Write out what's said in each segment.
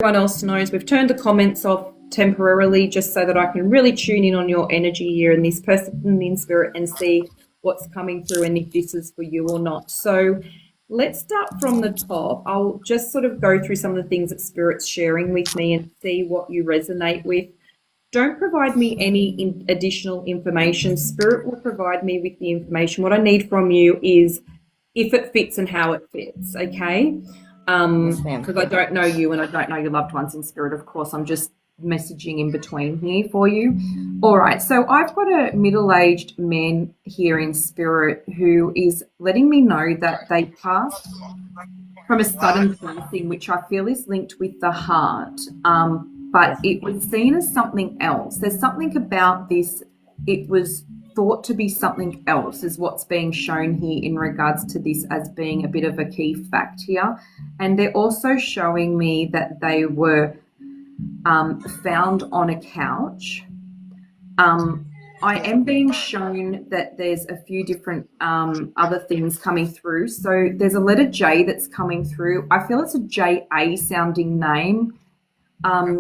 everyone else knows, we've turned the comments off temporarily just so that I can really tune in on your energy here and this person in spirit and see what's coming through and if this is for you or not. So let's start from the top. I'll just sort of go through some of the things that Spirit's sharing with me and see what you resonate with. Don't provide me any additional information. Spirit will provide me with the information. What I need from you is if it fits and how it fits, okay? Because I don't know you and I don't know your loved ones in spirit, of course. I'm just messaging in between here for you. All right, so I've got a middle-aged man here in spirit who is letting me know that they passed from a sudden passing, which I feel is linked with the heart, but it was seen as something else. There's something about this, it was thought to be something else is what's being shown here in regards to this as being a bit of a key fact here. And they're also showing me that they were found on a couch. I am being shown that there's a few different other things coming through. So there's a letter J that's coming through. I feel it's a J-A sounding name.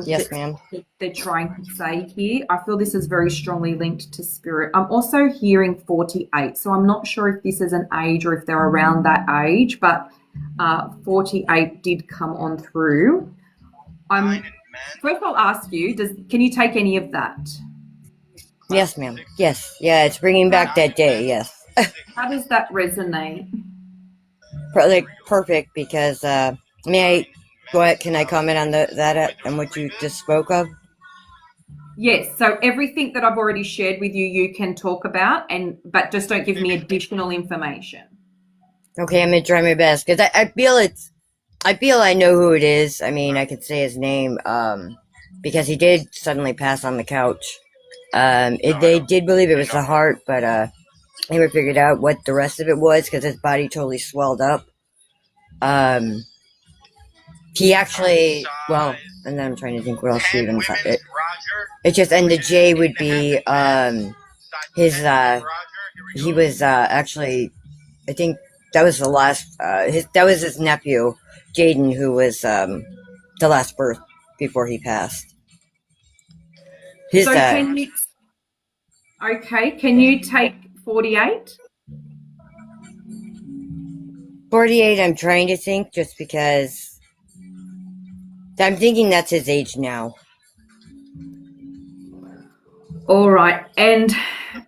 Yes, ma'am. They're trying to say here. I feel this is very strongly linked to spirit. I'm also hearing 48. So I'm not sure if this is an age or if they're around that age, but 48 did come on through. First I'll ask you, can you take any of that? Yes, ma'am. Yes. Yeah, it's bringing back that day, yes. How does that resonate? Like, perfect, because, may I, go ahead, can I comment on that and what you just spoke of? Yes, so everything that I've already shared with you, you can talk about, but just don't give me additional information. Okay, I'm going to try my best, because I feel I know who it is. I mean, I could say his name, because he did suddenly pass on the couch. They did believe it was the heart, but I never figured out what the rest of it was because his body totally swelled up. He actually, well, and then I'm trying to think what else to even say. It just, and the J would be he was actually, I think that was the last, that was his nephew, Jaden, who was the last birth before he passed. Can you take 48? 48, I'm trying to think, just because I'm thinking that's his age now. All right, and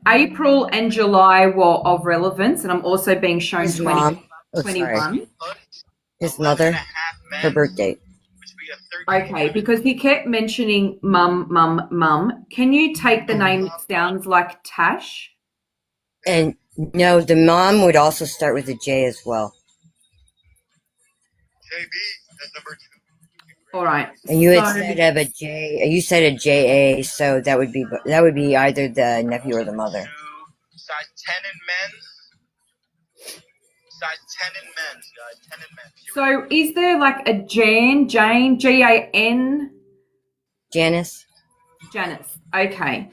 April and July were of relevance, and I'm also being shown 21. His mother, her birthday. Okay, because he kept mentioning mum. Can you take the name that sounds like Tash? And no, the mom would also start with a J as well. JB, that's number 2. All right. And you had said of a J. You said a JA, so that would be either the nephew or the mother. Size 10 in men's. Size 10 in men's, guys. 10 in men's. So is there like a Jane, Jan? Janice. Janice. Okay.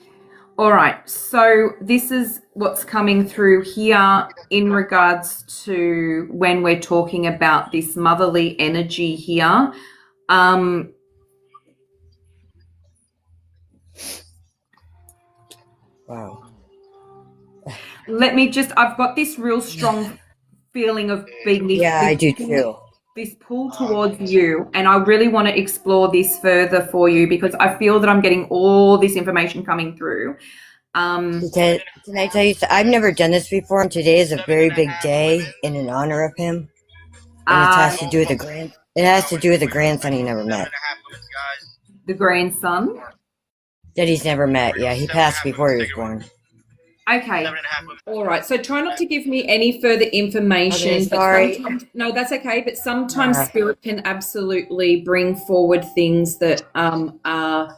All right. So this is what's coming through here in regards to when we're talking about this motherly energy here. Wow. I've got this real strong feeling of being this. Yeah, I do too. This pull towards you, and I really want to explore this further for you because I feel that I'm getting all this information coming through. Can I tell you, I've never done this before, and today is a very big day in honor of him. And it has to do with the grandson he never met. The grandson? That he's never met, yeah. He passed before he was born. Okay. All right. So try not to give me any further information. Okay, sorry. No, that's okay. But sometimes spirit can absolutely bring forward things that are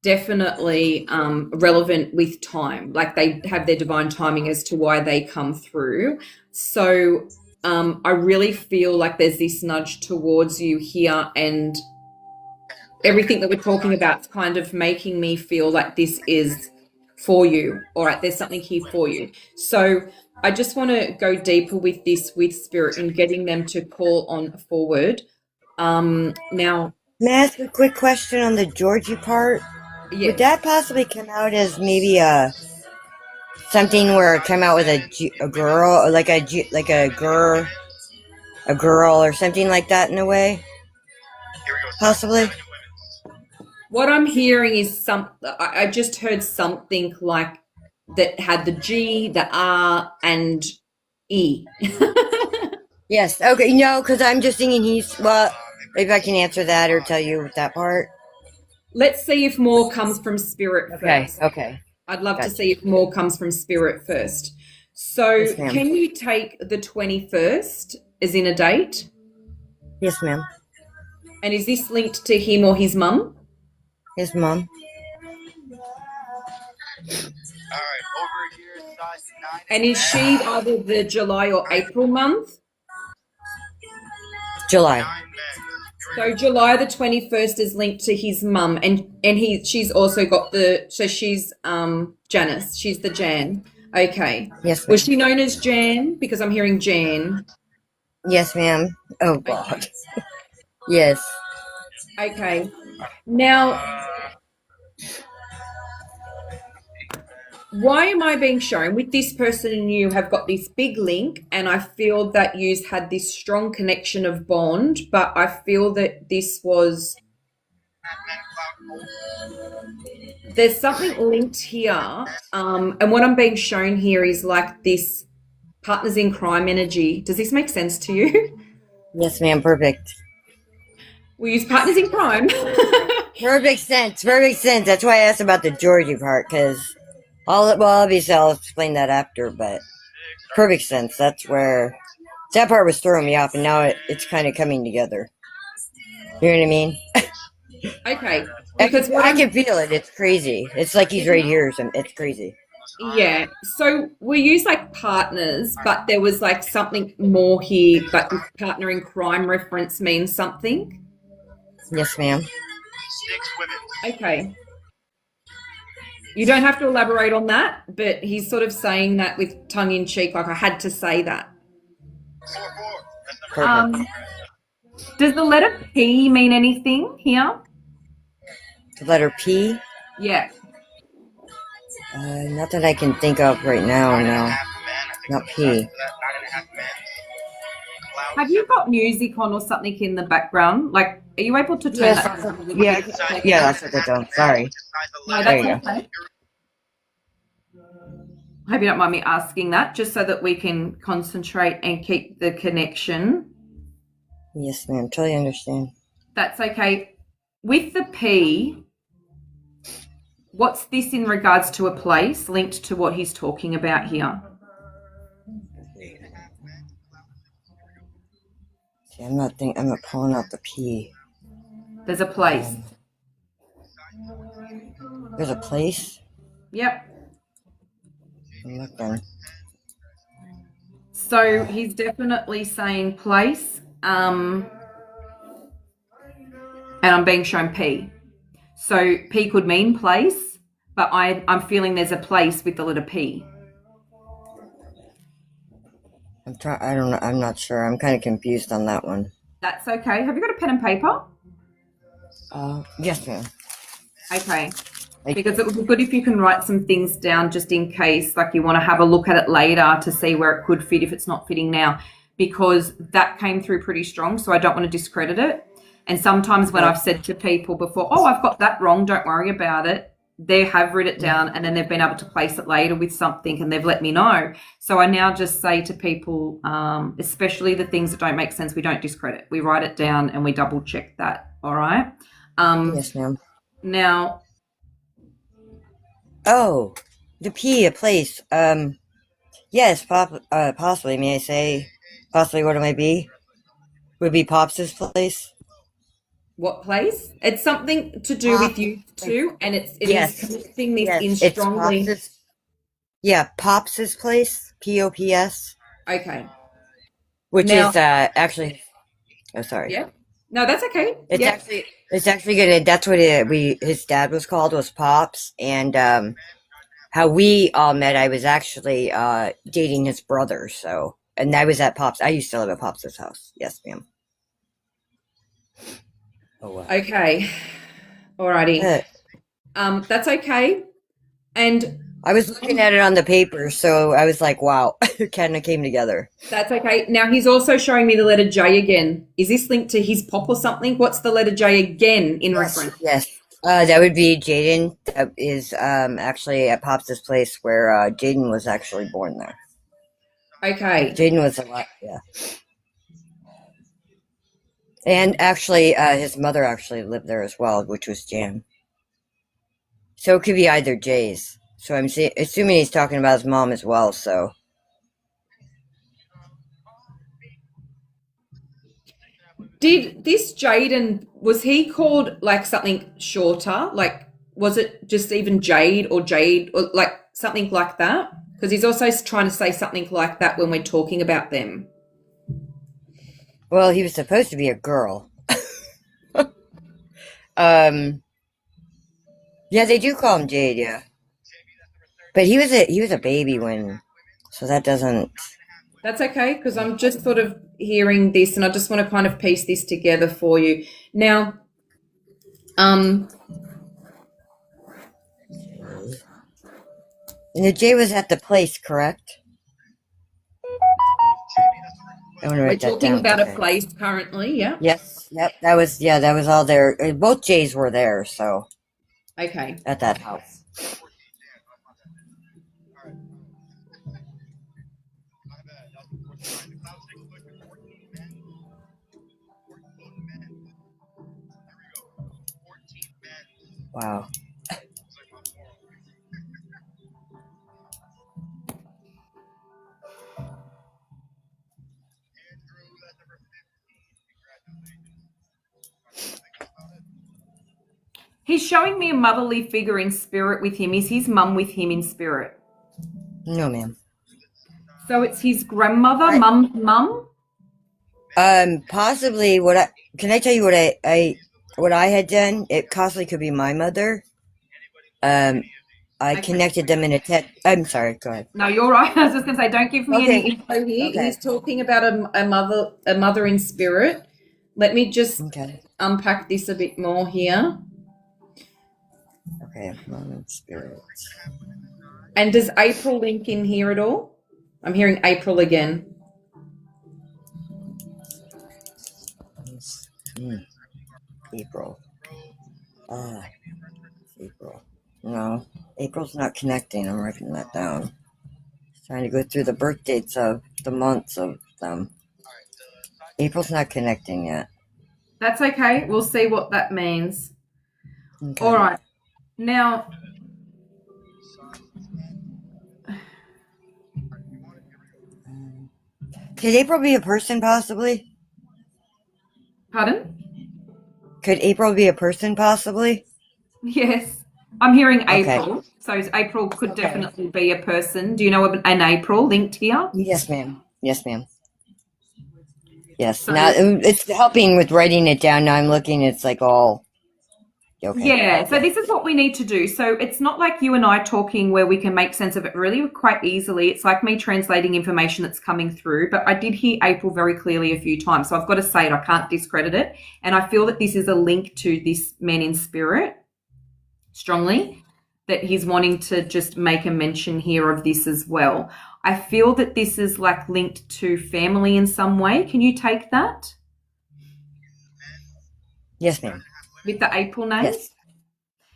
definitely relevant with time. Like they have their divine timing as to why they come through. So I really feel like there's this nudge towards you here, and everything that we're talking about is kind of making me feel like this is for you. All right, there's something here for you. So I just want to go deeper with this with spirit and getting them to call on forward. Now, May I ask a quick question on the Georgie part? Yes. Would that possibly come out as maybe something where it came out with a girl, or like a girl or something like that in a way? Here we go. Possibly. Feminine women's. What I'm hearing is I just heard something like that had the G, the R, and E. Yes. Okay. No, because I'm just thinking well, maybe I can answer that or tell you that part. Let's see if more comes from spirit Okay. first. Okay. I'd love to Gotcha. see if more comes from spirit first. So, Yes, ma'am. can you take the 21st as in a date? Yes, ma'am. And is this linked to him or his mum? His mom. All right, over here, size 9. And is she either the July or April month? July. 9 men. So July the 21st is linked to his mum, and she's also got she's Janice. She's the Jan. Okay. Yes, ma'am. Was she known as Jan? Because I'm hearing Jan. Yes, ma'am. Oh God. Yes. Okay. Now, why am I being shown with this person and you have got this big link, and I feel that you've had this strong connection of bond, but I feel that this was there's something linked here, and what I'm being shown here is like this partners in crime energy. Does this make sense to you? Yes, ma'am. Perfect. We use partners in crime. Perfect sense. Perfect sense. That's why I asked about the Georgie part, because obviously I'll explain that after, but perfect sense. That's where that part was throwing me off, and now it's kind of coming together. You know what I mean? Okay. I Because can feel it. It's crazy. It's like he's right here. So it's crazy. yeah. So we use like partners, but there was like something more here, but this partner in crime reference means something. Yes, ma'am. 6 women. Okay. You don't have to elaborate on that, but he's sort of saying that with tongue in cheek, like I had to say that. 4, 4. That's number Perfect. Does the letter P mean anything here? The letter P? Yeah. Not that I can think of right now. No, not P. Have you got music on or something in the background? Like, are you able to turn that? Yeah, that's what they're doing. Sorry. No, There you that's okay. I hope you don't mind me asking that, just so that we can concentrate and keep the connection. Yes, ma'am. Totally understand. That's okay. With the P, what's this in regards to a place linked to what he's talking about here? See, I'm not pulling out the P. There's a place. There's a place? Yep. I'm looking. So he's definitely saying place, and I'm being shown P. So P could mean place, but I'm feeling there's a place with the letter P. I don't know. I'm not sure. I'm kind of confused on that one. That's okay. Have you got a pen and paper? Yes, ma'am. Okay. Because it would be good if you can write some things down just in case, like you want to have a look at it later to see where it could fit if it's not fitting now, because that came through pretty strong. So I don't want to discredit it. And sometimes when I've said to people before, oh, I've got that wrong, don't worry about it, they have written it down and then they've been able to place it later with something and they've let me know. So I now just say to people, especially the things that don't make sense, we don't discredit. We write it down and we double check that. All right. Yes, ma'am. Now. Oh, the P, a place. Yes, possibly. May I say, possibly what it might be? Would be Pops' place? What place? It's something to do with you two, and it Yes. is connecting this Yes, in it's strongly. Pops' place, Pops. Okay. Which Now- is actually. Oh, sorry. Yeah. No, that's okay. It's Yeah. actually good. That's what his dad was called, was Pops, and how we all met. I was actually dating his brother, so, and I was at Pops. I used to live at Pops' house. Yes, ma'am. Oh wow. Okay. Alrighty. That's okay. And I was looking at it on the paper, so I was like, wow, it kind of came together. that's okay. Now he's also showing me the letter J again. Is this linked to his pop or something? What's the letter J again in reference? Yes. That would be Jaden. That is actually at Pops' place where Jaden was actually born there. Okay. Jaden was a lot, yeah. And actually, his mother actually lived there as well, which was Jan. So it could be either Jay's. So I'm assuming he's talking about his mom as well, so. Did this Jaden, was he called like something shorter? Like, was it just even Jade or Jade or like something like that? Because he's also trying to say something like that when we're talking about them. Well, he was supposed to be a girl. Yeah, they do call him Jade, yeah. But he was a baby when, so that doesn't. That's okay, because I'm just sort of hearing this and I just want to kind of piece this together for you. Now, And the J was at the place, correct? I want to we're write that talking down. about Okay. a place currently, yeah? Yes, yep, that was all there. Both J's were there, so Okay. at that house. Wow. He's showing me a motherly figure in spirit with him. Is his mum with him in spirit? No, ma'am. So it's his grandmother, mum's mum? Possibly can I tell you what I had done? It possibly could be my mother. I Okay. connected them in a I'm sorry, go ahead. No, you're right. I was just going to say, don't give me any Okay. info here. Okay. He's talking about a mother in spirit. Let me just Okay. unpack this a bit more here. Okay, mom and spirit. And does April link in here at all? I'm hearing April again. April. April. No, April's not connecting. I'm writing that down. Trying to go through the birth dates of the months of them. April's not connecting yet. That's okay. We'll see what that means. Okay. All right. Now, Could April be a person, possibly? pardon? Could April be a person, possibly? Yes. I'm hearing Okay. April. So April could definitely be a person. Do you know of an April linked here? Yes, ma'am. Yes, ma'am. Yes. So- Now it's helping with writing it down. Now I'm looking. It's like all. Okay. Yeah, so this is what we need to do. So it's not like you and I talking where we can make sense of it really quite easily. It's like me translating information that's coming through. But I did hear April very clearly a few times. So I've got to say it. I can't discredit it. And I feel that this is a link to this man in spirit strongly, that he's wanting to just make a mention here of this as well. I feel that this is like linked to family in some way. Can you take that Yes, ma'am. with the April name? Yes.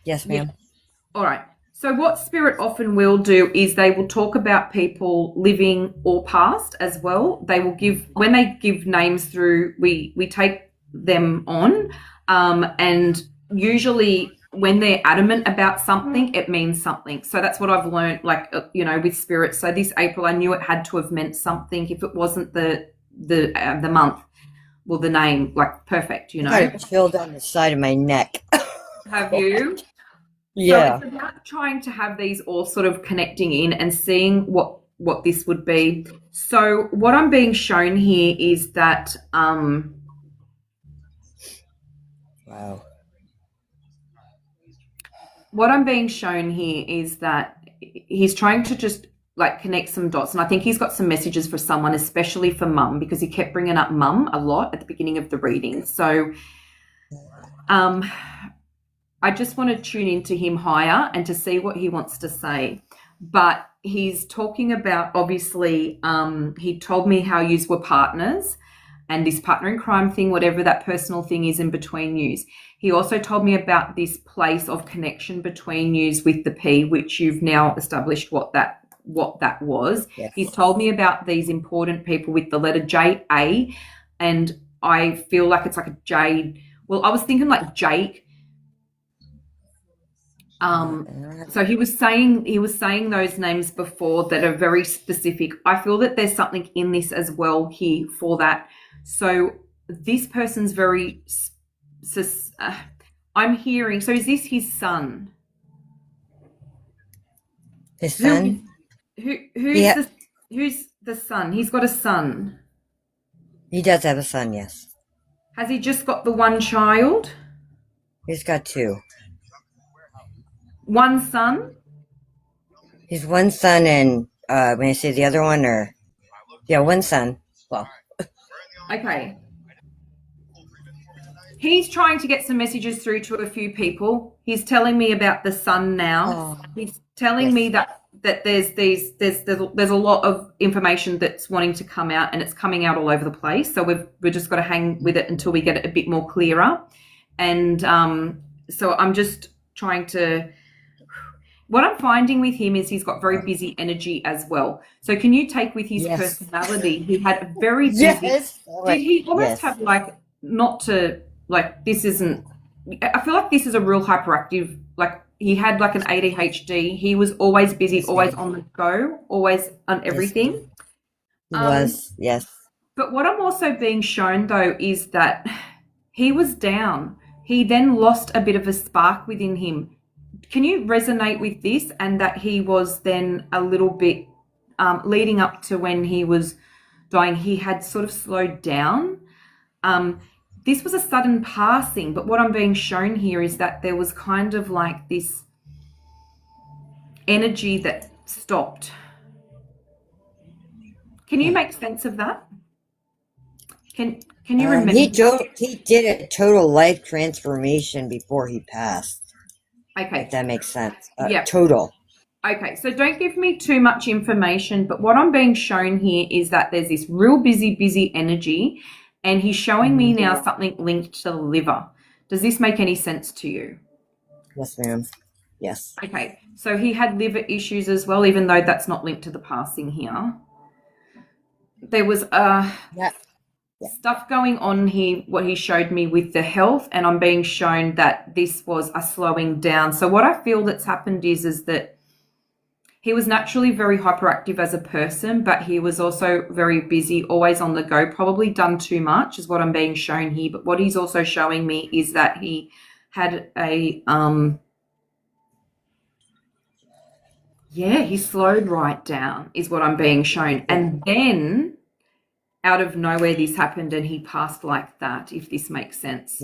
Yes, ma'am. All right. So what spirit often will do is they will talk about people living or past as well. They will give, when they give names through, we take them on, and usually when they're adamant about something, it means something. So that's what I've learned, like, with spirit. So this April, I knew it had to have meant something. If it wasn't the month, well, the name, like, perfect, Got a chill down the side of my neck. Have you? Yeah. So it's about trying to have these all sort of connecting in and seeing what this would be. So what I'm being shown here is that Wow. what I'm being shown here is that he's trying to just like connect some dots, and I think he's got some messages for someone, especially for mum, because he kept bringing up mum a lot at the beginning of the reading. So Um, I just want to tune into him higher and to see what he wants to say. But he's talking about, obviously, he told me how yous were partners and this partner in crime thing, whatever that personal thing is in between yous. He also told me about this place of connection between yous with the P, which you've now established what that was. Yes. He's told me about these important people with the letter J-A, and I feel like it's like a jade. Well, I was thinking like Jake. So he was saying those names before that are very specific. I feel that there's something in this as well here for that. So this person's very. I'm hearing. So is this his son? His son? Who's the son? He's got a son. He does have a son, yes. Has he just got the one child? He's got two. One son? He's one son, and when I say the other one, one son. Well, okay. He's trying to get some messages through to a few people. He's telling me about the son now. He's telling me that there's a lot of information that's wanting to come out, and it's coming out all over the place. So we've just got to hang with it until we get it a bit more clearer. And so I'm just trying to. What I'm finding with him is he's got very busy energy as well. So can you take with his personality? He had a very busy. Yes. Did he almost have like not to like this isn't? I feel like this is a real hyperactive. Like he had like an ADHD. He was always busy, always on the go, always on everything. He was, yes. But what I'm also being shown though is that he was down. He then lost a bit of a spark within him. Can you resonate with this, and that he was then a little bit leading up to when he was dying, he had sort of slowed down. This was a sudden passing, but what I'm being shown here is that there was kind of like this energy that stopped. Can you make sense of that? Can you remember? He did a total life transformation before he passed. Okay. If that makes sense. Yeah. Total. Okay, so don't give me too much information, but what I'm being shown here is that there's this real busy energy, and he's showing me now something linked to the liver. Does this make any sense to you? Yes, ma'am. Yes. Okay, so he had liver issues as well, even though that's not linked to the passing here. There was stuff going on here, what he showed me with the health, and I'm being shown that this was a slowing down. So what I feel that's happened is that he was naturally very hyperactive as a person, but he was also very busy, always on the go, probably done too much is what I'm being shown here. But what he's also showing me is that he had a, he slowed right down is what I'm being shown. And then out of nowhere this happened and he passed like that, if this makes sense.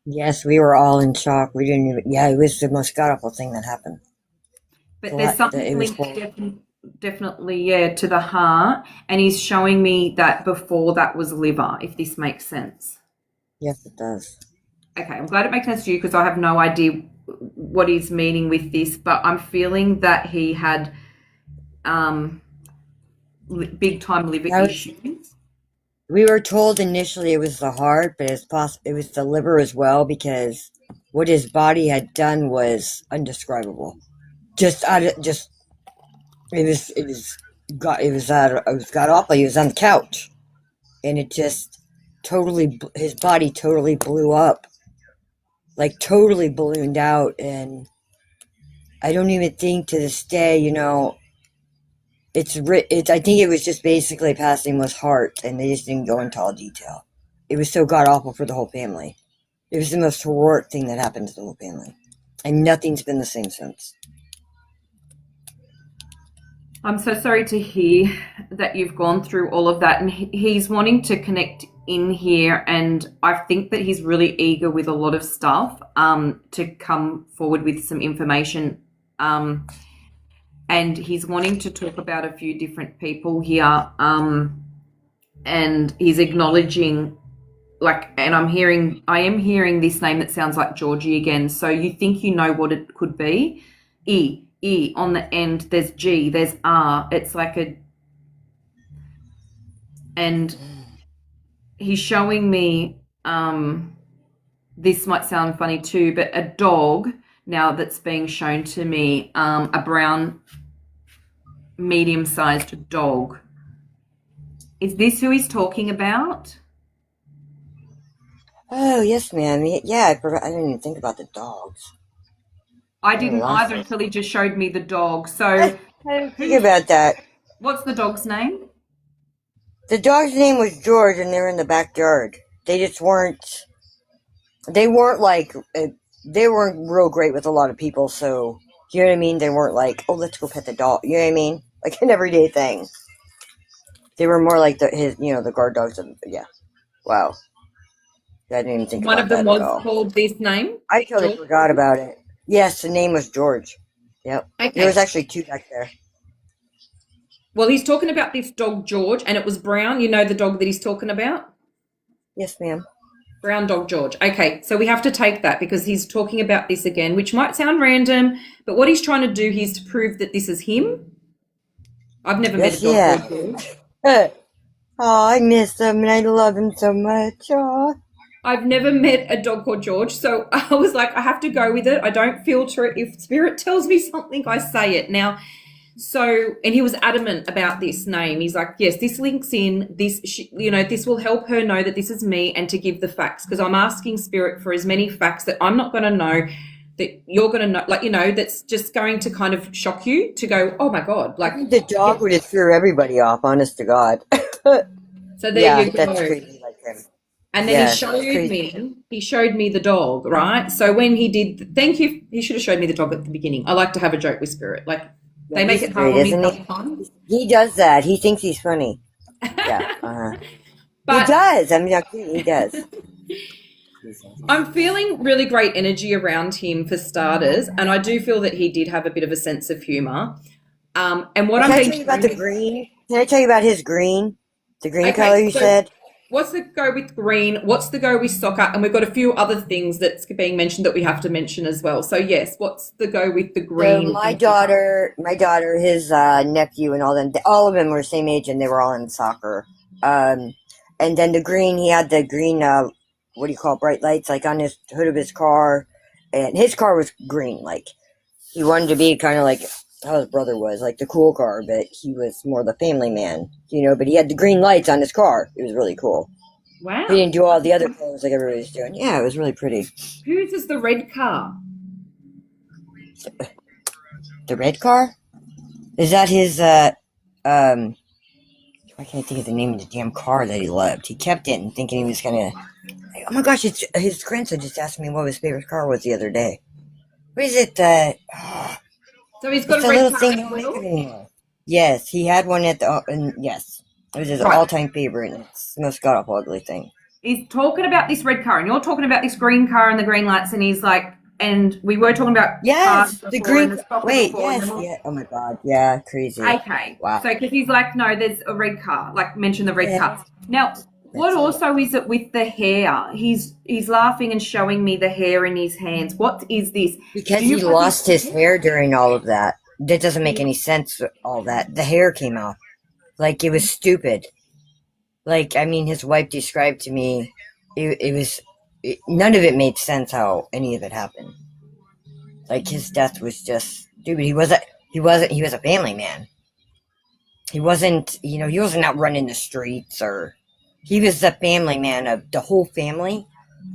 Yes, we were all in shock. We didn't even, it was the most god-awful thing that happened. But there's something linked definitely, to the heart. And he's showing me that before that was liver, if this makes sense. Yes, it does. Okay, I'm glad it makes sense to you because I have no idea what he's meaning with this, but I'm feeling that he had big time liver issues. We were told initially it was the heart, but it was the liver as well, because what his body had done was undescribable. It was god awful. He was on the couch, and it just his body totally blew up, like totally ballooned out. And I don't even think to this day, I think it was just basically passing was heart, and they just didn't go into all detail. It was so god awful for the whole family. It was the most horrific thing that happened to the whole family, and nothing's been the same since. I'm so sorry to hear that you've gone through all of that, and he's wanting to connect in here, and I think that he's really eager with a lot of stuff to come forward with some information, and he's wanting to talk about a few different people here, and he's acknowledging like, and I am hearing this name that sounds like Georgie again. So you think you know what it could be? E on the end. There's G. There's R. It's like and he's showing me. This might sound funny too, but a dog now that's being shown to me, a brown, medium-sized dog. Is this who he's talking about? Oh, yes, ma'am. Yeah, I didn't even think about the dogs. I didn't either until he just showed me the dog. So I didn't think about that. what's the dog's name? The dog's name was George, and they were in the backyard. They just weren't. They weren't like. They weren't real great with a lot of people, so you know what I mean. They weren't like, oh, let's go pet the dog. You know what I mean? Like an everyday thing. They were more like the guard dogs. Yeah. Wow. I didn't even think One about of them that at was all. called this name? I totally forgot about it. Yes, the name was George. Yep. Okay. There was actually 2 back there. Well, he's talking about this dog, George, and it was brown. You know the dog that he's talking about? Yes, ma'am. Brown dog, George. Okay, so we have to take that because he's talking about this again, which might sound random, but what he's trying to do here is to prove that this is him. I've never met a dog called George. Oh, I miss him and I love him so much. Oh. I've never met a dog called George, so I was like, I have to go with it. I don't filter it. If spirit tells me something, I say it. Now, and he was adamant about this name. He's like, yes, this links in. This will help her know that this is me and to give the facts because I'm asking spirit for as many facts that I'm not going to know that you're going to know, that's just going to kind of shock you to go, oh my God. Like the dog would have threw everybody off, honest to God. So there you go. That's crazy like him. And then he showed me the dog, right? So when he did, thank you, he should have showed me the dog at the beginning. I like to have a joke with spirit. Like they make it hard on me sometimes. He does that. He thinks he's funny. Yeah. But he does. I mean, he does. I'm feeling really great energy around him for starters, and I do feel that he did have a bit of a sense of humor. And what Can I tell you about the green? Can I tell you about his green? The green color you said? What's the go with green? What's the go with soccer? And we've got a few other things that's being mentioned that we have to mention as well. So yes, what's the go with the green? So my daughter, his nephew, and all of them were the same age, and they were all in soccer. And then the green, he had the green, what do you call it, bright lights, like on his hood of his car, and his car was green. Like he wanted to be kind of like how his brother was, like the cool car, but he was more the family man, but he had the green lights on his car. It was really cool. Wow. He didn't do all the other colors like everybody's doing. Yeah, it was really pretty. Whose is the red car? The red car? Is that his, why can't I think of the name of the damn car that he loved? He kept it and thinking he was gonna, oh my gosh, it's his grandson just asked me what his favorite car was the other day. What is it, So he's got a red car as well? Yes, he had one at yes. It was his all-time favorite, and it's the most god-awful ugly thing. He's talking about this red car, and you're talking about this green car and the green lights, and he's like, and we were talking about the green. Wait, yes, yeah. Oh my God, yeah, crazy. Okay, wow. So because he's like, no, there's a red car. Like mention the red car. Now, what also is it with the hair? He's laughing and showing me the hair in his hands. What is this? Because he lost his hair during all of that. That doesn't make any sense. All that the hair came out. Like, it was stupid. Like, I mean, his wife described to me, none of it made sense how any of it happened. Like, his death was just stupid. He was a family man. He wasn't out running the streets he was the family man of the whole family.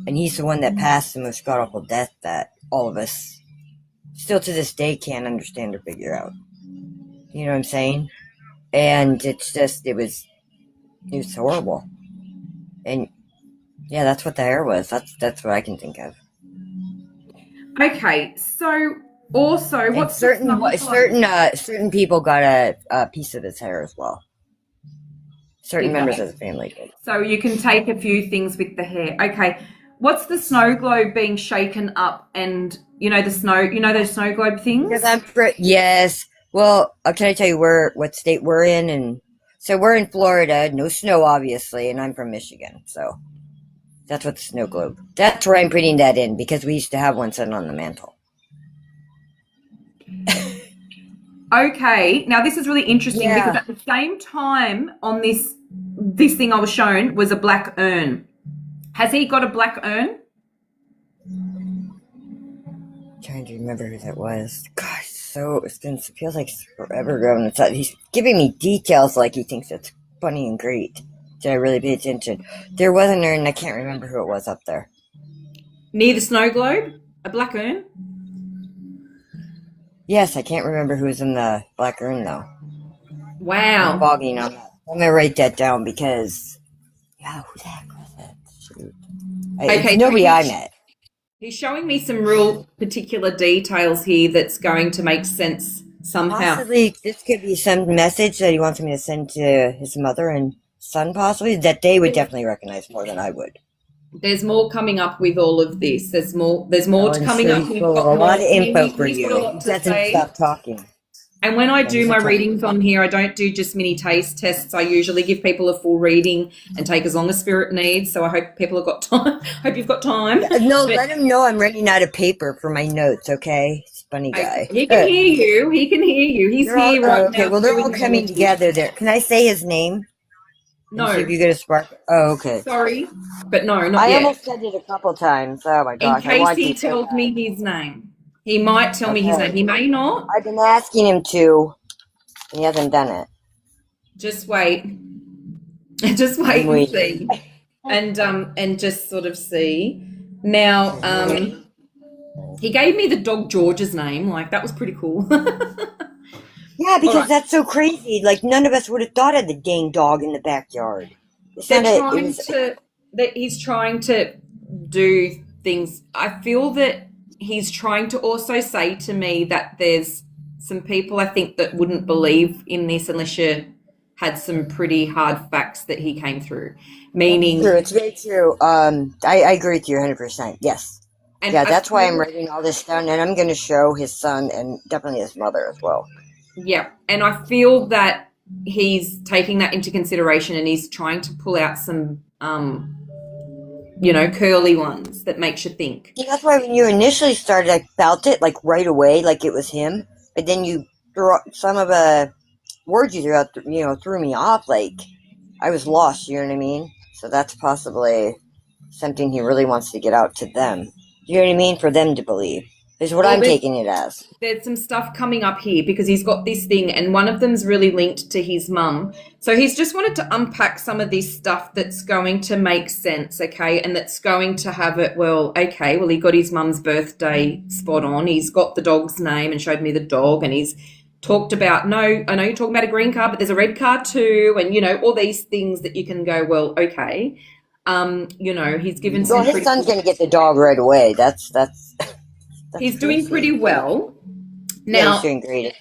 And he's the one that passed the most god-awful death that all of us still to this day can't understand or figure out. You know what I'm saying? And it's just, it was horrible. And yeah, that's what the hair was. That's what I can think of. Okay, so also, what's certain people got a piece of his hair as well. Certain members of the family did. So you can take a few things with the hair. Okay, what's the snow globe being shaken up? And those snow globe things? Yes. Well, can I tell you what state we're in? And so we're in Florida, no snow, obviously, and I'm from Michigan. So That's what the snow globe. That's where I'm putting that in, because we used to have one sitting on the mantle. Okay, now this is really interesting because at the same time on this thing I was shown was a black urn. Has he got a black urn? I'm trying to remember who that was. Gosh, it feels like forever ago. And he's giving me details like he thinks it's funny and great. Did I really pay attention? There was an urn, I can't remember who it was up there. Near the snow globe? A black urn? Yes, I can't remember who was in the black urn though. Wow. I'm bogging on that. I'm gonna write that down because who the heck was it? Shoot. Okay, it's nobody I met. He's showing me some real particular details here that's going to make sense somehow. Possibly this could be some message that he wants me to send to his mother and son, possibly, that they would definitely recognize more than I would. There's more coming up with all of this. There's more coming up. He's full of a lot of info for you. He doesn't stop talking. And when I do my readings on here, I don't do just mini taste tests. I usually give people a full reading and take as long as spirit needs. So I hope people have got time. Hope you've got time. No, let him know I'm running out of paper for my notes, okay? He's a funny guy. He can hear you. He can hear you. He's here right now. Okay, well, they're all coming together there. Can I say his name? No. See if you get a spark. Oh, okay. Sorry, but no, not yet. I yet. almost said it a couple times. Oh, my gosh. In case he tells me his name. He might tell me his name. He may not. I've been asking him to. He hasn't done it. Just wait. Just wait and see. And just sort of see. Now, he gave me the dog George's name. Like, that was pretty cool. Yeah, because that's so crazy. Like, none of us would have thought of the dang dog in the backyard. He's trying to do things. I feel that he's trying to also say to me that there's some people, I think, that wouldn't believe in this unless you had some pretty hard facts that he came through. Meaning, true, it's very true. I agree with you 100%. Yes. And yeah, that's why I'm writing all this down, and I'm going to show his son and definitely his mother as well. Yeah, and I feel that he's taking that into consideration and he's trying to pull out some, curly ones that makes you think. Yeah, that's why when you initially started, I felt it, like, right away, like it was him. But then you threw some of the words you threw out, threw me off, like I was lost, you know what I mean? So that's possibly something he really wants to get out to them. You know what I mean? For them to believe. Is what I'm taking it as. There's some stuff coming up here because he's got this thing and one of them's really linked to his mum. So he's just wanted to unpack some of this stuff that's going to make sense, okay, and that's going to have it, he got his mum's birthday spot on. He's got the dog's name and showed me the dog, and he's talked about, I know you're talking about a green card, but there's a red card too, and, all these things that you can go, okay. He's given some... Well, his son's going to get the dog right away. That's he's doing pretty well. Now, he's doing great.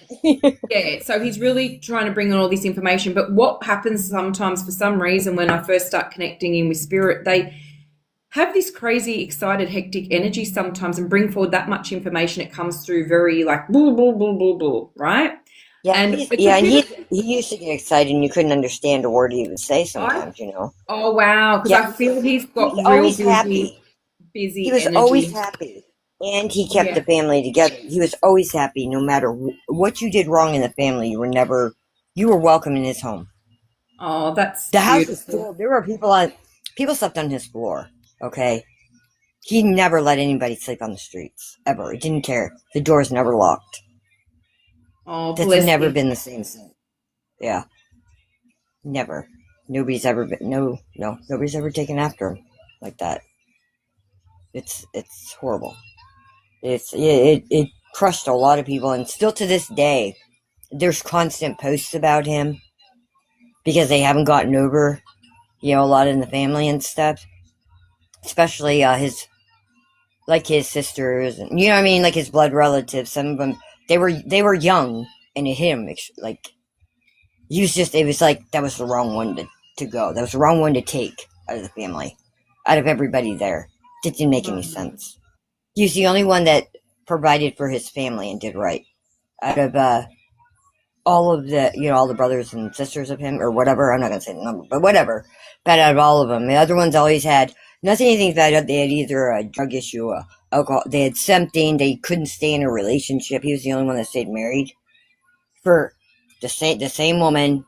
Yeah, so he's really trying to bring in all this information. But what happens sometimes, for some reason, when I first start connecting in with spirit, they have this crazy, excited, hectic energy sometimes and bring forward that much information. It comes through very like, blah, blah, blah, blah, blah, right? Yeah, and he used to get excited and you couldn't understand a word he would say sometimes, Oh, wow, because I feel he's got busy He was energy. always happy. And he kept the family together. He was always happy, no matter what you did wrong in the family. You were welcome in his home. Oh, that's the house was full. There were people slept on his floor. Okay, he never let anybody sleep on the streets ever. He didn't care. The doors never locked. Oh, that's never been the same since. Yeah, never. Nobody's ever been. Nobody's ever taken after him like that. It's horrible. It crushed a lot of people, and still to this day, there's constant posts about him because they haven't gotten over, a lot in the family and stuff. Especially his sisters, and like his blood relatives. Some of them, they were young, and it hit him like it was like that was the wrong one to go. That was the wrong one to take out of the family, out of everybody there. It didn't make any sense. He was the only one that provided for his family and did right. Out of all of the, all the brothers and sisters of him, or whatever, I'm not going to say the number, but whatever. But out of all of them, the other ones always had Nothing anything bad. They had either a drug issue, or alcohol. They had something. They couldn't stay in a relationship. He was the only one that stayed married for the same woman.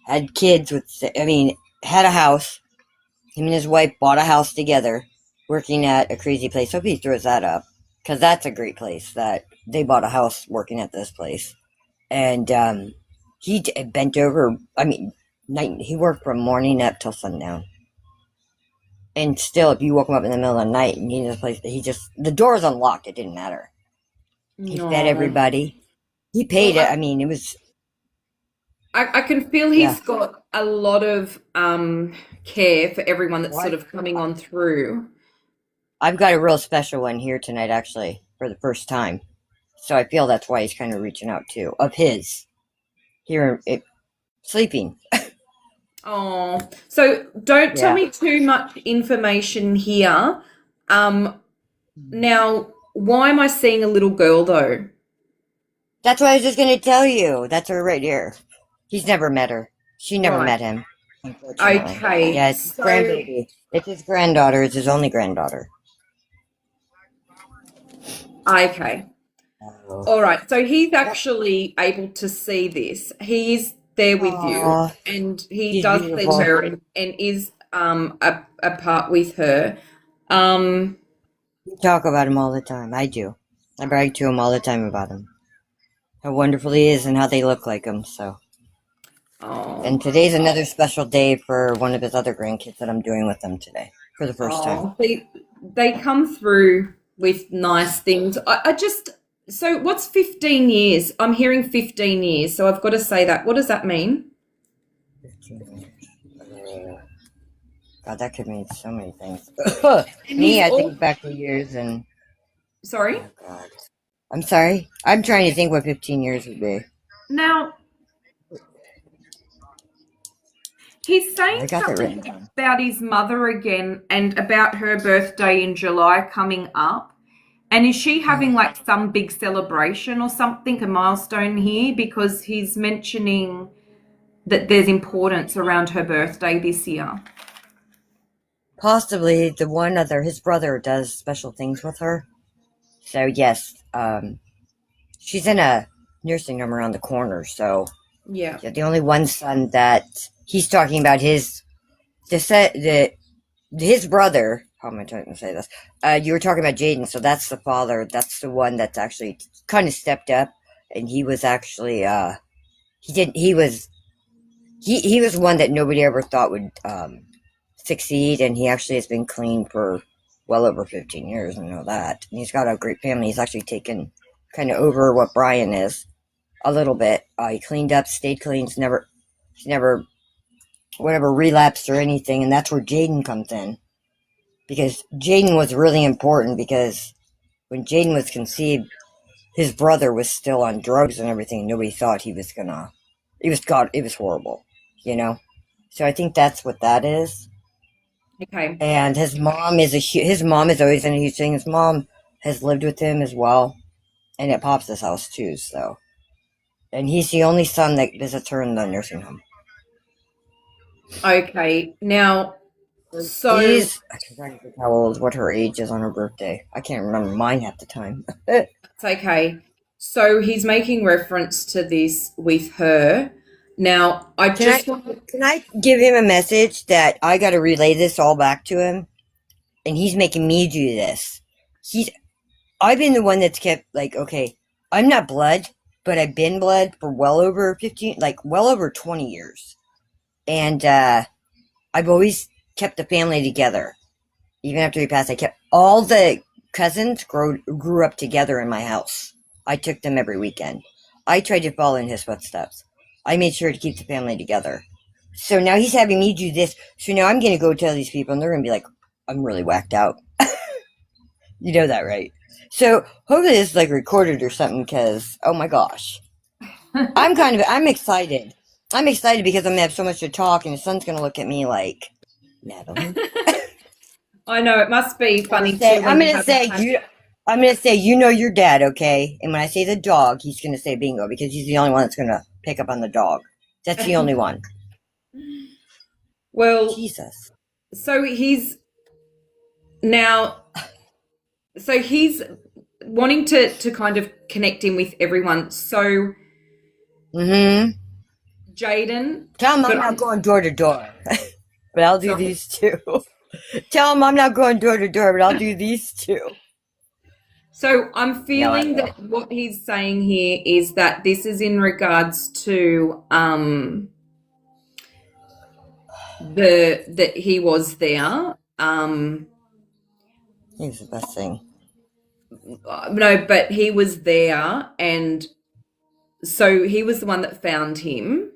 Had kids with. I mean, had a house. Him and his wife bought a house together, working at a crazy place. Hope he throws that up, because that's a great place. That they bought a house working at this place, and he bent over. I mean, night. He worked from morning up till sundown. And still, if you woke him up in the middle of the night and he needed a place, the door was unlocked. It didn't matter. He fed No. everybody. He paid Well, it. I mean, it was, I can feel yeah. he's got a lot of care for everyone that's sort What? of coming on through. I've got a real special one here tonight, actually, for the first time. So I feel that's why he's kind of reaching out too. Of his. Here, sleeping. Oh, so don't tell Yeah. me too much information here. Now, why am I seeing a little girl though? That's what I was just going to tell you. That's her right here. He's never met her. She never Right. met him, unfortunately. Yeah, Okay. it's his grandbaby. It's his granddaughter. It's his only granddaughter. Okay. Oh. All right. So he's actually able to see this. He's there with you, Aw, and he she's does see beautiful. her and is apart with her. We talk about him all the time. I do. I brag to him all the time about him. How wonderful he is and how they look like him. So, and Oh, today's another special day for one of his other grandkids that I'm doing with him today for the first time. they come through with nice things. I just so what's 15 years? I'm hearing 15 years, so I've got to say that. What does that mean? 15 years. God, that could mean so many things. And Me, he's I all think back to years and sorry. oh God. I'm sorry. I'm trying to think what 15 years would be. Now he's I saying got that written something down. about his mother again and about her birthday in July coming up. And is she having like some big celebration or something, a milestone here? Because he's mentioning that there's importance around her birthday this year. Possibly the one other, his brother does special things with her. So yes, she's in a nursing home around the corner. So Yeah. the only one son that he's talking about his his brother. How am I trying to say this? You were talking about Jaden, so that's the father. That's the one that's actually kind of stepped up, and he was actually he was one that nobody ever thought would succeed, and he actually has been clean for well over 15 years. I know that, and he's got a great family. He's actually taken kind of over what Brian is a little bit. He cleaned up, stayed clean. He's never whatever relapsed or anything, and that's where Jaden comes in. Because Jaden was really important, because when Jaden was conceived, his brother was still on drugs and everything. Nobody thought he was gonna. It was horrible, you know. So I think that's what that is. Okay. And his mom is always in a huge thing. His mom has lived with him as well, and at Pop's house too. So, and he's the only son that visits her in the nursing home. Okay. Now, so I can't think what her age is on her birthday. I can't remember mine half the time. it's okay. So he's making reference to this with her. Now, I Can I just want can I give him a message that I got to relay this all back to him, and he's making me do this. I've been the one that's kept like, okay, I'm not blood, but I've been blood for well over 20 years, and I've always kept the family together. Even after he passed, I kept all the cousins grew up together in my house. I took them every weekend. I tried to follow in his footsteps. I made sure to keep the family together. So now he's having me do this. So now I'm going to go tell these people, and they're going to be like, I'm really whacked out. You know that, right? So hopefully this is like recorded or something, because, oh my gosh. I'm excited. I'm excited because I'm going to have so much to talk, and his son's going to look at me like, Natalie. I know it must be funny too. I'm gonna say you know your dad, okay? And when I say the dog, he's gonna say bingo, because he's the only one that's gonna pick up on the dog. That's the only one. Well, Jesus. so he's Now, so he's wanting to kind of connect in with everyone. So Mm-hmm. Jaden, Tell him but I'm not going door to door, but I'll do sorry. these two. Tell him I'm not going door to door, but I'll do these two. So I'm No, I feeling will. that what he's saying here is that this is in regards to that he was there. Here's the best thing. No, but he was there, and so he was the one that found him.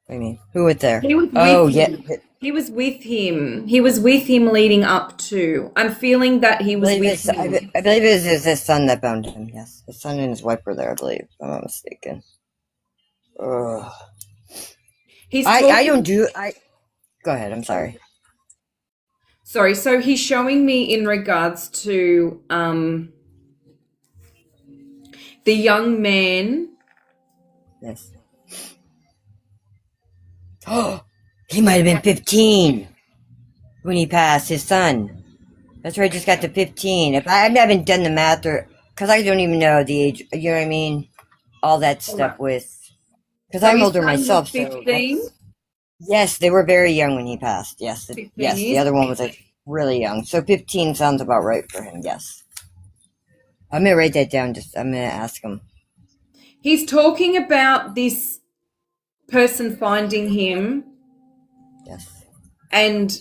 What do you mean? Who was there? He was Oh, with yeah. him. He was with him. He was with him leading up to. I'm feeling that he was with him. I believe it was his son that bound him. Yes, his son and his wife were there. I believe, if I'm not mistaken. Ugh. He's I talking. don't do. I go ahead. I'm sorry. Sorry. So he's showing me in regards to the young man. Yes. Oh, he might have been 15 when he passed. His son. That's where I just got to 15. If I haven't done the math, or because I don't even know the age. You know what I mean? All that stuff with. Because So I'm his older son was myself, so 15. yes, they were very young when he passed. Yes, 15 yes, the years. other one was like really young. So 15 sounds about right for him. Yes, I'm gonna write that down. I'm gonna ask him. He's talking about this person finding him, Yes, and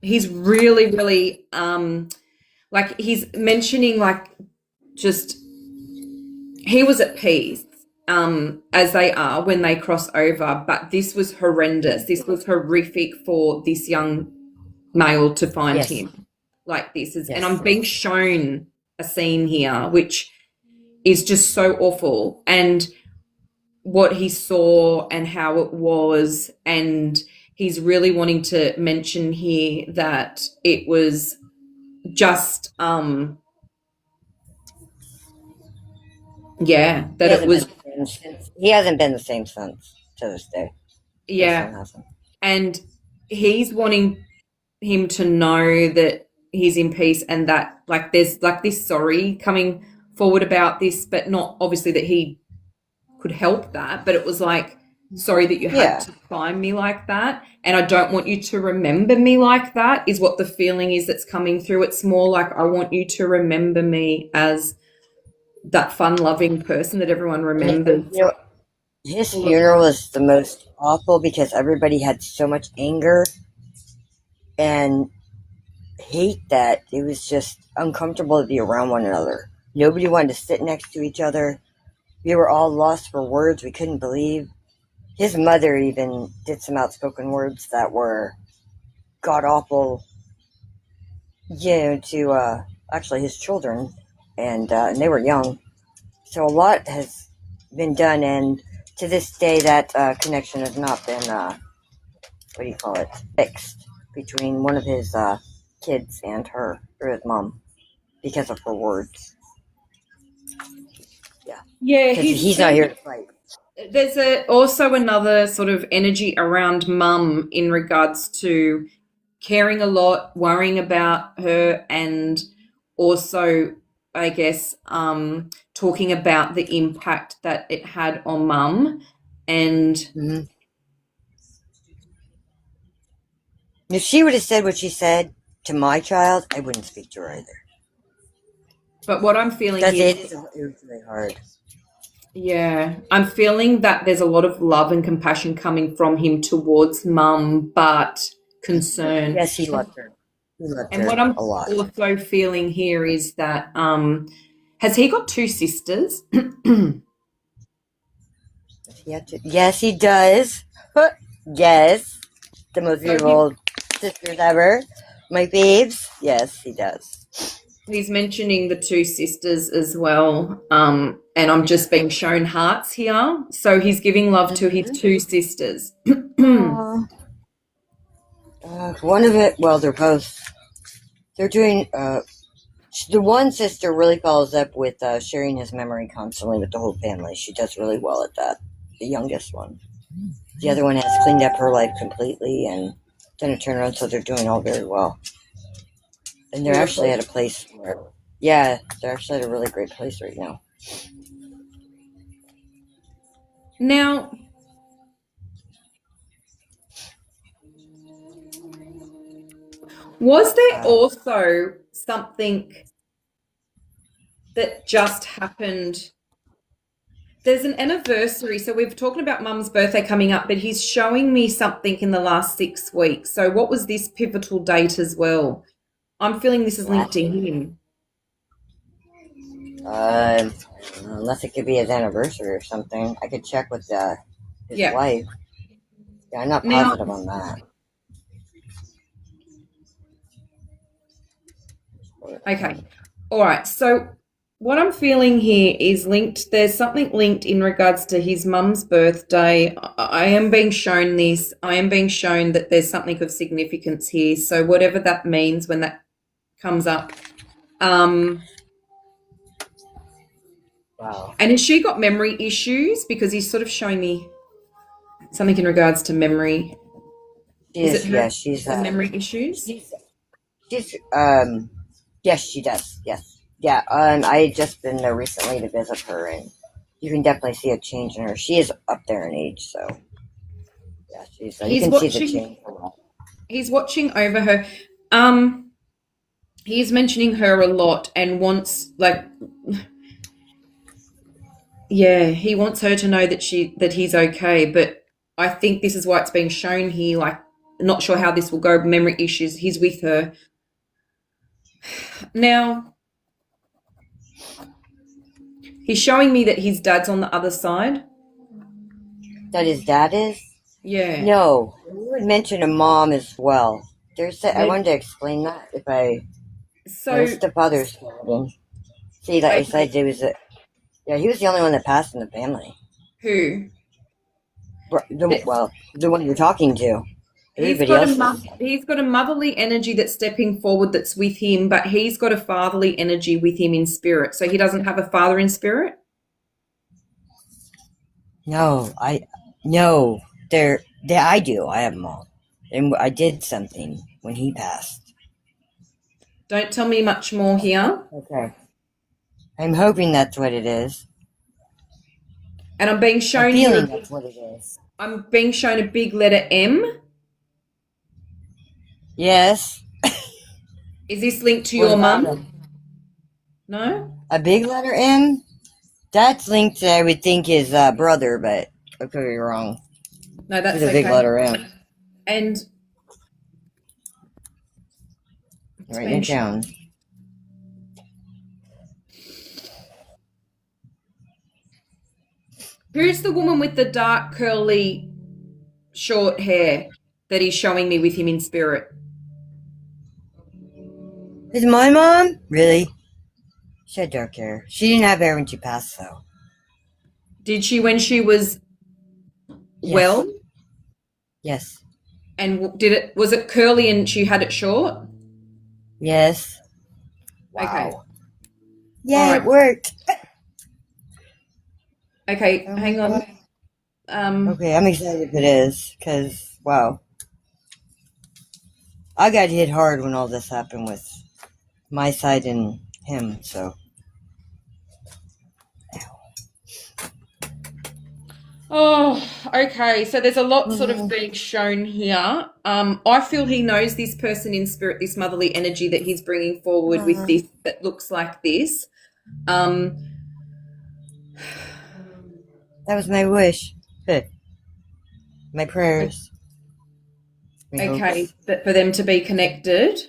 he's really, really like he's mentioning like just he was at peace as they are when they cross over, but this was horrendous. This was horrific for this young male to find yes, him like this is, and yes. I'm being shown a scene here which is just so awful, and what he saw and how it was, and he's really wanting to mention here that it was just yeah, He that it hasn't was been the same since. He hasn't been the same since to this day. His son yeah, hasn't. and he's wanting him to know that he's in peace, and that like there's like this sorry coming forward about this, but not obviously that he could help that, but it was like sorry that you had Yeah, to find me like that, and I don't want you to remember me like that is what the feeling is that's coming through. It's more like I want you to remember me as that fun loving person that everyone remembers. you know, his funeral was the most awful because everybody had so much anger and hate that it was just uncomfortable to be around one another. Nobody wanted to sit next to each other. We were all lost for words we couldn't believe. His mother even did some outspoken words that were god awful, to actually his children, and they were young. So a lot has been done, and to this day, that connection has not been, what do you call it, fixed between one of his kids and her, or his mom, because of her words. Yeah, Yeah, because he's he's not here to fight. there's also another sort of energy around mum in regards to caring a lot, worrying about her, and also, I guess, talking about the impact that it had on mum. And Mm-hmm. If she would have said what she said to my child, I wouldn't speak to her either. but what I'm feeling Because here, it was really hard. yeah, I'm feeling that there's a lot of love and compassion coming from him towards mum, but concern. Yes, he loved her. He loved And her what I'm a lot. also feeling here is that has he got two sisters? Yes, he does. Yes. The most So beautiful sisters ever. My babes. Yes, he does. he's mentioning the two sisters as well. And I'm just being shown hearts here. So he's giving love to his two sisters. One of it, well, they're both. They're doing. The one sister really follows up with sharing his memory constantly with the whole family. She does really well at that. The youngest one. The other one has cleaned up her life completely and done a turnaround, so they're doing all very well. And they're actually at a place where, yeah, they're actually at a really great place right now. Now, was there also something that just happened? There's an anniversary. So we've talking about Mum's birthday coming up, but he's showing me something in the last 6 weeks. So what was this pivotal date as well? I'm feeling this is linked to him. Unless it could be his anniversary or something. I could check with his wife. Yeah, I'm not positive on that. Okay. All right. So what I'm feeling here is linked. There's something linked in regards to his mum's birthday. I am being shown this. I am being shown that there's something of significance here. So whatever that means when that comes up. Wow. And has she got memory issues? Because he's sort of showing me something in regards to memory. She's memory issues? Yes, she does. Yes. Yeah, I had just been there recently to visit her, and you can definitely see a change in her. She is up there in age, so yeah, you can see the change. He's watching over her. He's mentioning her a lot and wants he wants her to know that he's okay, but I think this is why it's being shown here, not sure how this will go, memory issues. He's with her. Now, he's showing me that his dad's on the other side. That his dad is? Yeah. No, you would mention a mom as well. I wanted to explain that if I... So... stepfather's skeleton. See, like I said, he was the only one that passed in the family. Who? The one you're talking to. He's got a motherly energy that's stepping forward that's with him, but he's got a fatherly energy with him in spirit. So he doesn't have a father in spirit? No, I do. I have them all. And I did something when he passed. Don't tell me much more here. Okay. I'm hoping that's what it is. And I'm being shown that's what it is. I'm being shown a big letter M. Yes. Is this linked to your mum? No? A big letter M? That's linked to, I would think, his brother, but I could be wrong. No, that's a big letter M. And write it down. Who's the woman with the dark, curly, short hair that he's showing me with him in spirit? Is my mom? Really? She had dark hair. She didn't have hair when she passed, though. Did she when she was well? Yes. And was it curly and she had it short? Yes. Wow. Okay. Yeah, it worked. Okay, hang on. Okay, I'm excited if it is, because, wow. I got hit hard when all this happened with my side and him, so. Oh, okay. So there's a lot sort of being shown here. I feel he knows this person in spirit, this motherly energy that he's bringing forward with this that looks like this. That was my wish. My prayers. Okay, but for them to be connected.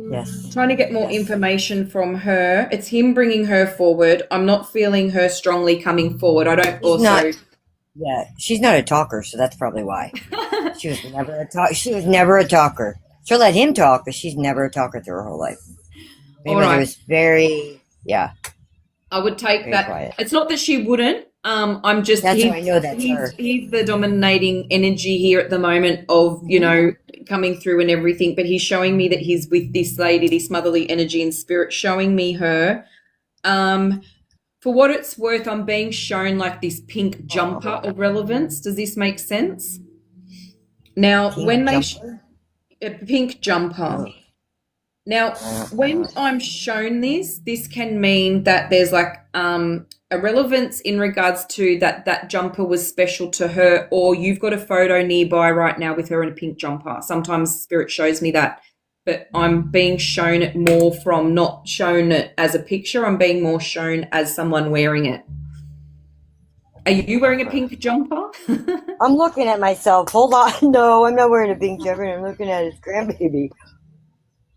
Yes. Trying to get more information from her. It's him bringing her forward. I'm not feeling her strongly coming forward. I don't she's not a talker, so that's probably why. She was never a talker. She'll let him talk, but she's never a talker through her whole life. It was very, I would take that. Quiet. It's not that she wouldn't. I'm just. That's how I know that's her. He's the dominating energy here at the moment of, coming through and everything. But he's showing me that he's with this lady, this motherly energy and spirit, showing me her. For For what it's worth, I'm being shown like this pink jumper of relevance. Does this make sense? Now, when they a pink jumper. Now, when I'm shown this can mean that there's like a relevance in regards to that jumper was special to her, or you've got a photo nearby right now with her in a pink jumper. Sometimes Spirit shows me that, but I'm being shown it more from not shown it as a picture. I'm being more shown as someone wearing it. Are you wearing a pink jumper? I'm looking at myself. Hold on. No, I'm not wearing a pink jumper. I'm looking at his grandbaby.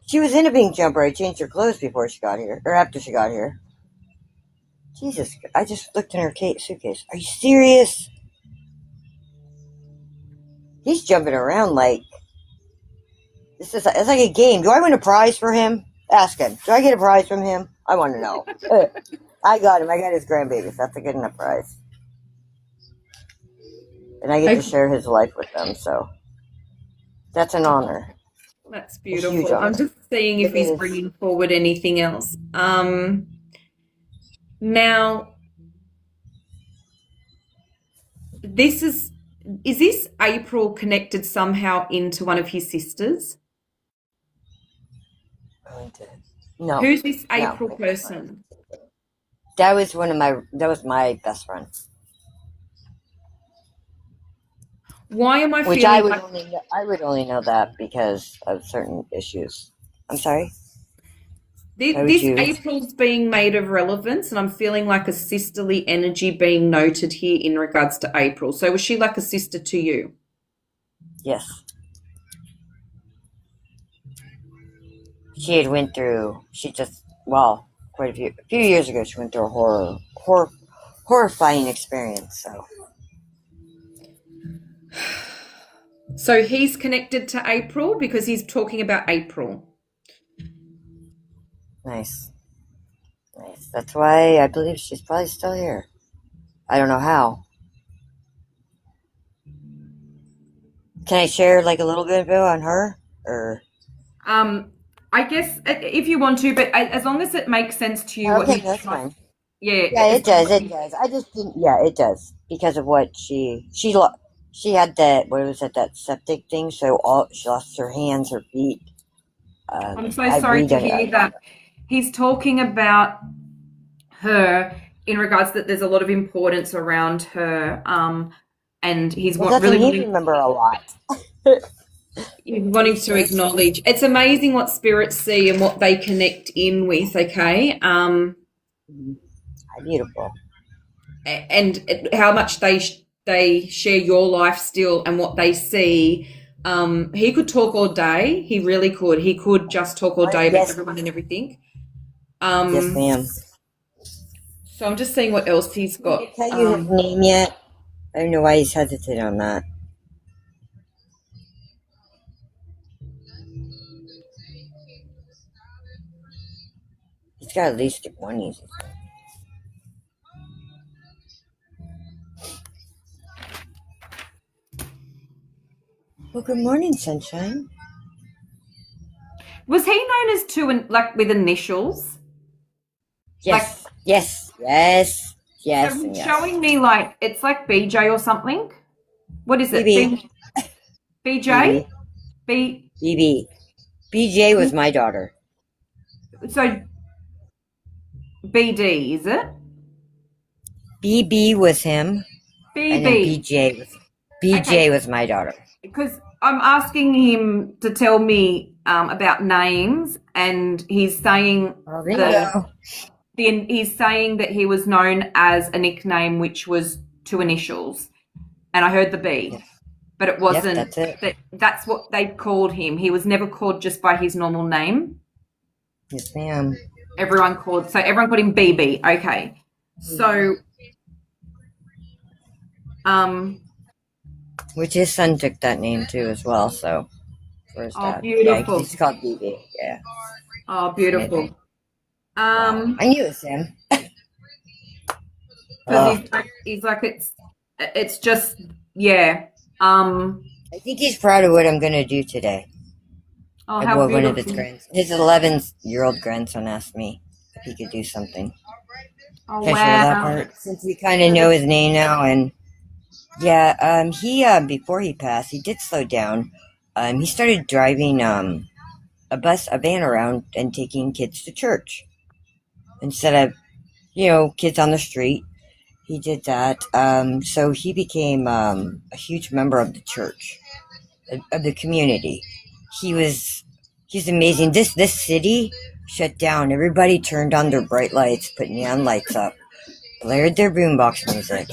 She was in a pink jumper. I changed her clothes before she got here, or after she got here. Jesus, I just looked in her suitcase. Are you serious? He's jumping around like it's like a game. Do I win a prize for him? Ask him. Do I get a prize from him? I want to know. I got him. I got his grandbabies. That's a good enough prize. And I get to share his life with them, so that's an honor. That's beautiful. I'm just seeing if he's bringing forward anything else. Now, is this April connected somehow into one of his sisters? No. Who's this April person? That was my best friend. Why am I Which feeling I would only know that because of certain issues. I'm sorry? This April's being made of relevance, and I'm feeling like a sisterly energy being noted here in regards to April. So was she like a sister to you? Yes. She had went through, quite a few years ago, she went through a horrifying experience, So he's connected to April because he's talking about April. Nice. That's why I believe she's probably still here. I don't know how. Can I share like a little bit on her? Or I guess if you want to, but as long as it makes sense to you. Okay, that's fine. Yeah, it does. I just didn't. Yeah, it does because of what she had that septic thing. So she lost her hands, her feet. I'm so sorry to hear that. He's talking about her in regards that there's a lot of importance around her, and he's really remember a lot. Wanting to acknowledge. It's amazing what spirits see and what they connect in with. Okay. Beautiful. And how much they share your life still and what they see. He could talk all day. He really could. He could just talk all day about everyone and everything. Yes, ma'am. So I'm just seeing what else he's got. Did he tell you his name yet? I don't know why he's hesitant on that. He's got at least one easy. Well, good morning, sunshine. Was he known as with initials? Yes. Yes. So showing me like it's like BJ or something. What is it? BJ? BB. BJ was my daughter. So BD, is it? BB was him. BB. And then BJ was my daughter. Because I'm asking him to tell me about names, and he's saying he's saying that he was known as a nickname which was two initials, and I heard the B, but it wasn't. Yep, that's it. That's what they called him. He was never called just by his normal name. Yes, ma'am. Everyone called him BB. Okay, so which his son took that name too as well. So for his dad. Beautiful. Yeah, he's called BB. Yeah. Oh, beautiful. I knew it was him. He's like it's just I think he's proud of what I'm going to do today. Oh, how beautiful. One of his 11-year-old grandson asked me if he could do something. Oh, Can I share that wow. part? Since we kind of know his name now, and yeah, he before he passed, he did slow down. He started driving a van around and taking kids to church instead of kids on the street. He did that. So he became a huge member of the church, of the community. He's amazing. This city shut down. Everybody turned on their bright lights, put neon lights up, blared their boombox music,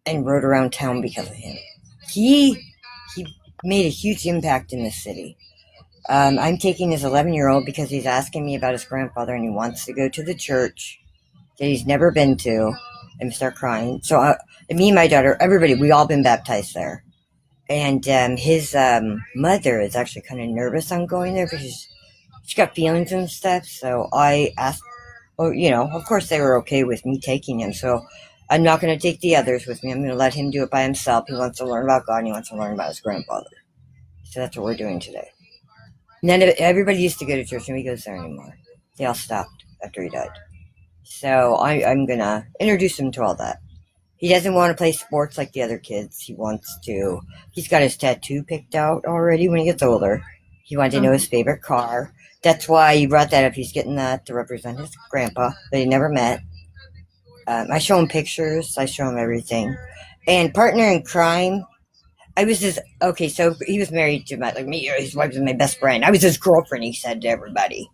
and rode around town because of him. He made a huge impact in this city. I'm taking his 11-year-old because he's asking me about his grandfather and he wants to go to the church that he's never been to and start crying. So me and my daughter, everybody, we all been baptized there. And his mother is actually kind of nervous on going there because she's got feelings and stuff. So I asked, of course they were okay with me taking him. So I'm not going to take the others with me. I'm going to let him do it by himself. He wants to learn about God and he wants to learn about his grandfather. So that's what we're doing today. Everybody used to go to church, and he goes there anymore. They all stopped after he died. So I'm going to introduce him to all that. He doesn't want to play sports like the other kids. He's got his tattoo picked out already when he gets older. He wanted to know his favorite car. That's why he brought that up. He's getting that to represent his grandpa that he never met. I show him pictures. I show him everything. And partner in crime, so he was married to me, his wife was my best friend. I was his girlfriend, he said to everybody.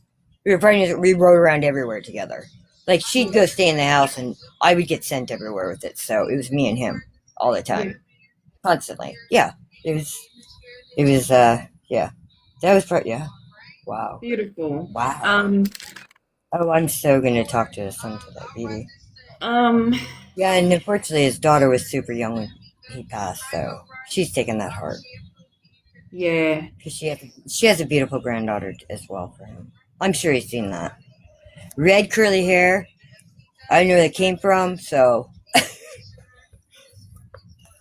We rode around everywhere together. Like, she'd go stay in the house, and I would get sent everywhere with it. So it was me and him all the time, constantly. Yeah, it was, yeah. That was yeah. Wow. Beautiful. Wow. I'm so going to talk to his son today, baby. Yeah, and unfortunately, his daughter was super young when he passed, so she's taking that hard. Yeah. Because she has a beautiful granddaughter as well for him. I'm sure he's seen that. Red curly hair. I know where that came from, so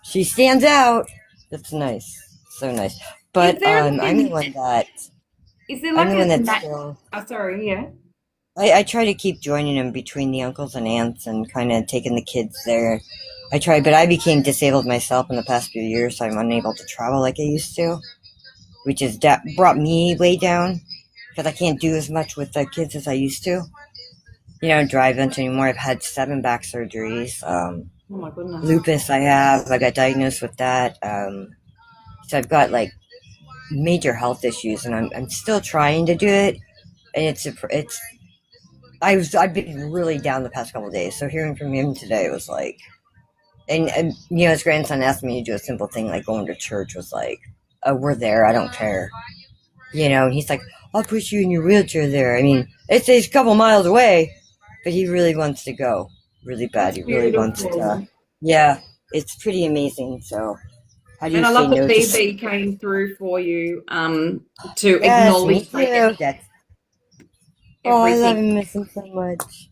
she stands out. That's nice. So nice. But I'm the one that... Is there like I'm the one that's still... Oh, sorry, yeah. I try to keep joining him between the uncles and aunts and kind of taking the kids there. I try, but I became disabled myself in the past few years, so I'm unable to travel like I used to, which has brought me way down because I can't do as much with the kids as I used to. Drive much anymore. I've had 7 back surgeries. Oh my goodness. Lupus I got diagnosed with that. So I've got like major health issues, and I'm still trying to do it. And I've been really down the past couple of days. So hearing from him today was like, and his grandson asked me to do a simple thing like going to church was like, oh, we're there. I don't care. And he's like, I'll put you in your wheelchair there. I mean, it's a couple miles away, but he really wants to go really bad. He really wants to. Yeah, it's pretty amazing. So how do you say no? And I love that BB came through for you to acknowledge that. Oh, I love him so much.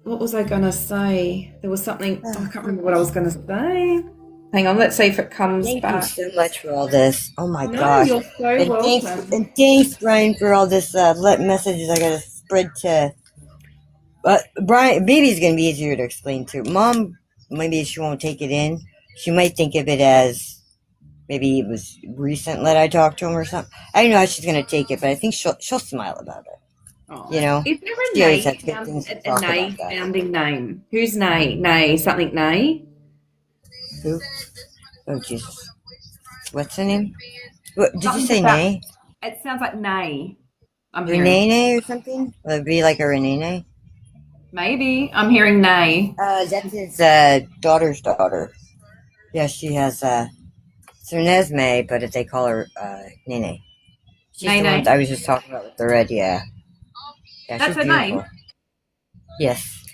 What was I going to say? There was something, I can't remember what I was going to say. Hang on, let's see if it comes back. Thank you so much for all this. Oh my gosh. You're so welcome. Thanks, Brian, for all this messages I got to spread to. Brian, baby's going to be easier to explain to. Mom, maybe she won't take it in. She might think of it as maybe it was recent that I talked to him or something. I don't know how she's going to take it, but I think she'll smile about it. Oh. Is there a Nay sounding name? Who's Nay? Nay, something Nay? Who? Oh, Jesus. What's her name? What, did you say Nay? It sounds like Nay. Renee or something? Would it be like a Renee? Maybe. I'm hearing Nay. That's his daughter's daughter. Yeah, she has it's her Nesme, but they call her Nene. She's the one I was just talking about with the red, yeah. Yeah, that's her name? Yes.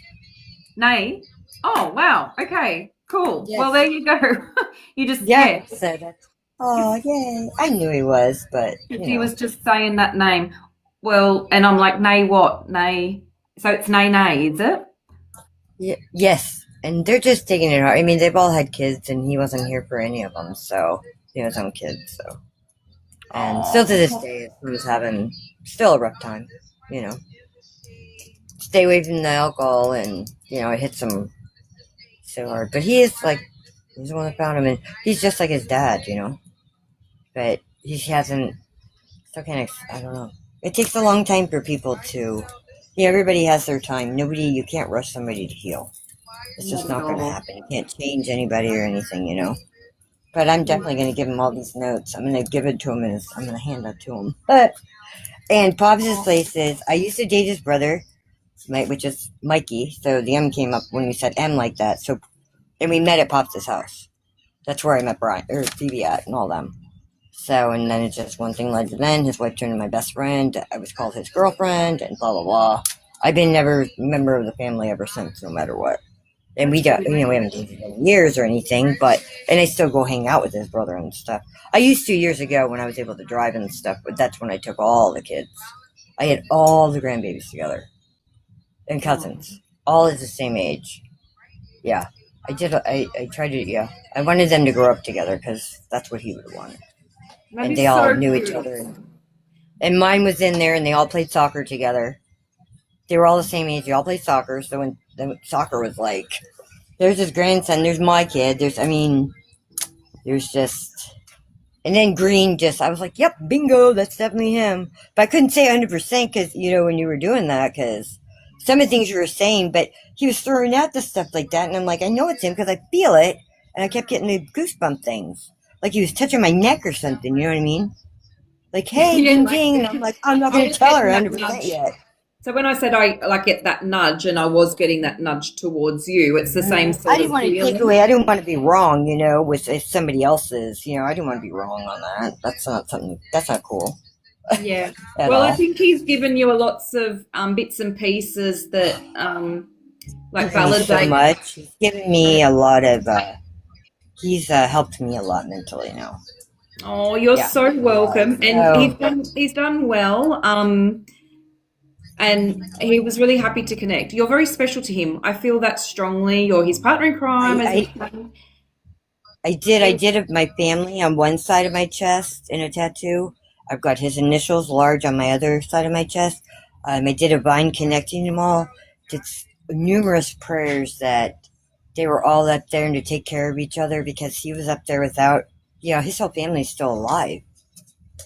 Nay? Oh, wow. Okay, cool. Yes. Well, there you go. You just, yeah. So that's, oh, yay. I knew he was, but, he was just saying that name. Well, and I'm like, Nay what? Nay. So it's Nay, is it? Yeah, yes. And they're just taking it hard. I mean, they've all had kids, and he wasn't here for any of them, so he has his own kids, so. And still to this day, he was having still a rough time, stay away from the alcohol, and it hits him so hard. But he's the one that found him, and he's just like his dad, But he hasn't. Still can't. I don't know. It takes a long time for people to. Everybody has their time. You can't rush somebody to heal. It's just not going to happen. You can't change anybody or anything. But I'm definitely going to give him all these notes. I'm going to give it to him, and I'm going to hand it to him. And Pops' place is, I used to date his brother, which is Mikey. So the M came up when we said M like that. So, and we met at Pops' house. That's where I met Brian or Phoebe at and all them. So, and then it's just one thing led to then. His wife turned into my best friend. I was called his girlfriend, and blah blah blah. I've been never a member of the family ever since, no matter what. And we don't, we haven't dated in years or anything, and I still go hang out with his brother and stuff. I used to years ago when I was able to drive and stuff, but that's when I took all the kids. I had all the grandbabies together. And cousins. All at the same age. Yeah. I tried to, I wanted them to grow up together because that's what he would want. And they all knew each other. And mine was in there, and they all played soccer together. They were all the same age. They all played soccer. So when soccer was like, there's his grandson, there's my kid, there's just, and then Green I was like, yep, bingo, that's definitely him. But I couldn't say 100% because, when you were doing that, because some of the things you were saying, but he was throwing out the stuff like that, and I'm like, I know it's him because I feel it, and I kept getting the goosebump things. Like he was touching my neck or something, you know what I mean? Like, hey, ding, ding, and I'm like, I'm not going to tell her 100% yet. So when I said I get that nudge, and I was getting that nudge towards you, it's the same sort of I didn't want to take away. I didn't want to be wrong, with if somebody else's. I didn't want to be wrong on that. That's not cool. Yeah. Well, I think he's given you lots of bits and pieces that validate. So much. He's given me a lot of. He's helped me a lot mentally now. Oh, you're so welcome, and he's done well. And he was really happy to connect. You're very special to him. I feel that strongly. You're his partner in crime. I did my family on one side of my chest in a tattoo. I've got his initials large on my other side of my chest. I did a vine connecting them all. Did numerous prayers that they were all up there and to take care of each other because he was up there without, his whole family's still alive.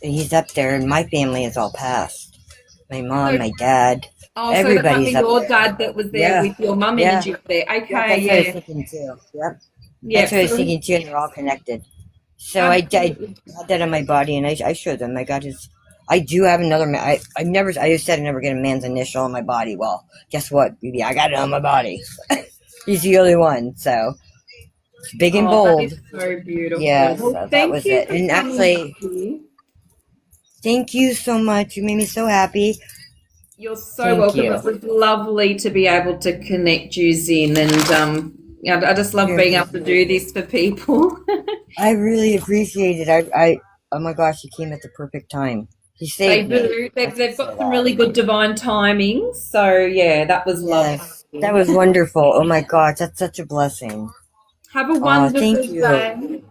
And he's up there, and my family is all passed. My mom, my dad, everybody's up there. Your dad that was there with your mum energy there. Okay, that's what I was thinking too. Yep. That's what I was thinking too, and they're all connected. So I had that on my body, and I showed them. I do have another. I just said I never get a man's initial on my body. Well, guess what, baby? I got it on my body. He's the only one. So it's big and bold. That is so beautiful. Yeah, so that was it. And actually. Thank you so much. You made me so happy. You're so welcome. It was lovely to be able to connect you, Zin, and I just love being able to do this for people. I really appreciate it. Oh my gosh, you came at the perfect time. You saved me. They've got some really good divine timing. So yeah, that was lovely. That was wonderful. Oh my gosh, that's such a blessing. Have a wonderful day.